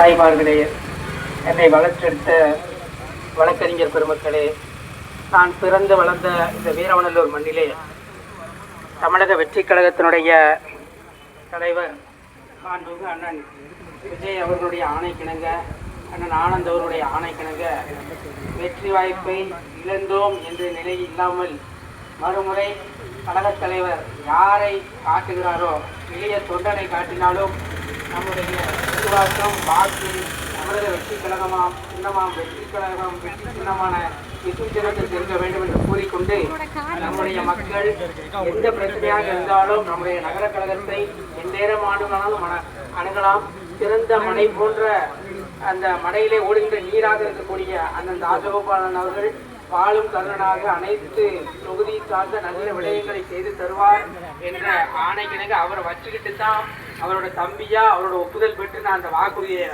தாய்மார்களே, என்னை வளர்த்தெடுத்த வழக்கறிஞர் பெருமக்களே, நான் பிறந்து வளர்ந்த இந்த வீரவநல்லூர் மண்ணிலே தமிழக வெற்றி கழகத்தினுடைய தலைவர் மாண்புமிகு அண்ணன் விஜய் அவர்களுடைய ஆணைக்கிணங்க, அண்ணன் ஆனந்த் அவர்களுடைய ஆணைக்கிணங்க வெற்றி வாய்ப்பை இழந்தோம் என்ற நிலை இல்லாமல் மறுமுறை கழகத் தலைவர் யாரை காட்டுகிறாரோ, எளிய தொண்டனை காட்டினாலும் நம்முடைய விசுவாசம் வாக்கு தமிழக வெற்றி கழகமாம் சின்னமாம் வெற்றி கழகம் வெற்றி சின்னமான வெற்றி சின்னத்தில் இருக்க வேண்டும் என்று கூறிக்கொண்டு, நம்முடைய மக்கள் எந்த பிரச்சனையாக இருந்தாலும் நம்முடைய நகர கழகத்தை எந்நேரம் ஆண்டுகளாலும் அணுகலாம். சிறந்த மனை போன்ற அந்த மடையிலே ஓடுகின்ற நீராக இருக்கக்கூடிய அண்ணன் ராஜகோபாலன் அவர்கள் வாழும் கருணனாக அனைத்து தொகுதி சார்ந்த நல்ல விடயங்களை செய்து தருவார் என்ற ஆணைக்கிணங்க அவரை வச்சுக்கிட்டு தான் அவரோட தம்பியா அவரோட ஒப்புதல் பெற்று நான் அந்த வாக்குறுதியை